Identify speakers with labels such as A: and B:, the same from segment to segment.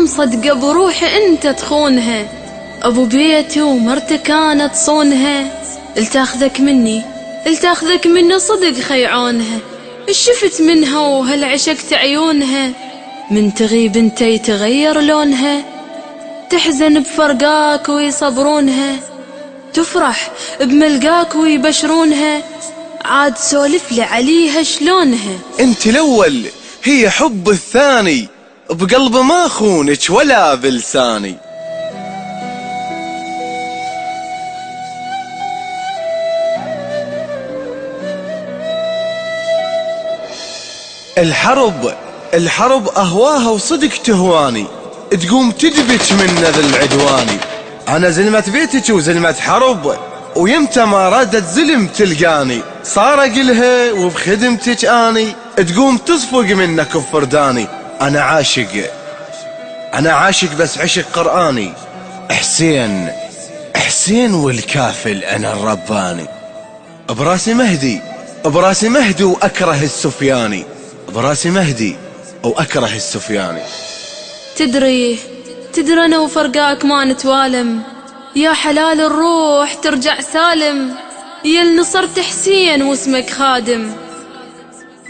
A: مصدقة بروحي انت تخونها، ابو بيتي ومرته كانت صونها، التاخذك مني صدق خيعونها، شفت منها وهل عشقت عيونها، من تغيب انت يتغير لونها، تحزن بفرقاك ويصبرونها، تفرح بملقاك ويبشرونها، عاد سولف لي عليها شلونها.
B: انت الاول هي حب الثاني، بقلب ما خونك ولا بلساني. الحرب اهواها وصدق تهواني، تقوم تدبك من ذا العدواني. انا زلمة بيتك وزلمة حرب، ويمتى ما ردت زلم تلقاني، صار اقلها وبخدمتك اني، تقوم تصفق منك بفرداني. انا عاشق بس عشق قرآني، حسين والكافل انا الرباني. براسي مهدي واكره السفياني، براسي مهدي واكره السفياني.
A: تدري انا وفرقاك ما نتوالم، يا حلال الروح ترجع سالم، يل نصرت حسين واسمك خادم،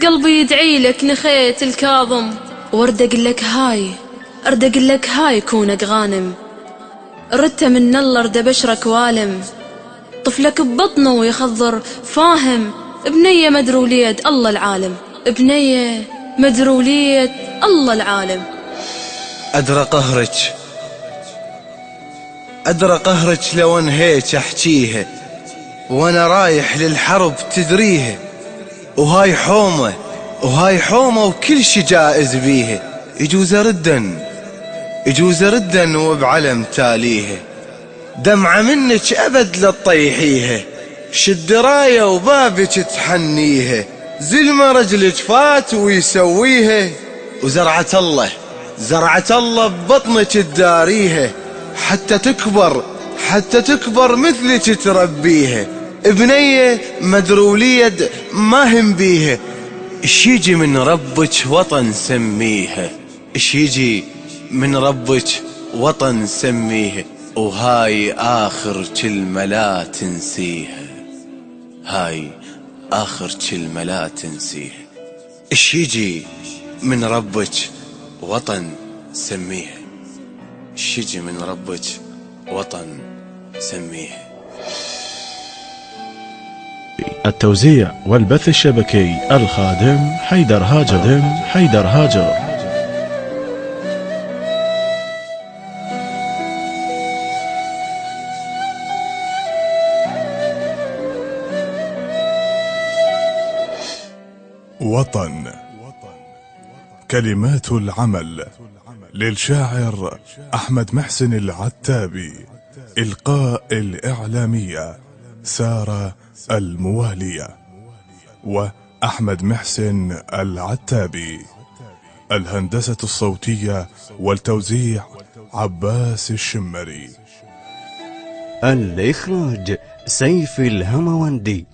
A: قلبي يدعي لك نخيت الكاظم، وارد اقول لك هاي كونك غانم، ردت من الله ارد بشرك والم، طفلك ببطنه ويخضر فاهم، بنية مدروليد الله العالم، بنية مدروليد الله العالم.
B: أدرى قهرك لو انهيك أحكيها، وأنا رايح للحرب تدريها، وهاي حومة وكل شي جائز بيها، يجوز ردن وبعلم تاليها، دمعة منك أبد لتطيحيها، شد راية وبابك تحنيها، زلمة رجلك فات ويسويها، وزرعة الله ببطنك تداريها، حتى تكبر مثلك تربيها، بنية مدروليد ما هم بيها، اش يجي من ربك وطن سميها، وهاي آخر كلمة لا تنسيها، اش يجي من ربك وطن سميها،
C: التوزيع والبث الشبكي الخادم حيدر هاجر.
D: وطن. كلمات العمل للشاعر أحمد محسن العتابي، إلقاء الإعلامية سارة الموالية وأحمد محسن العتابي، الهندسة الصوتية والتوزيع عباس الشمري،
E: الإخراج سيف الهموندي.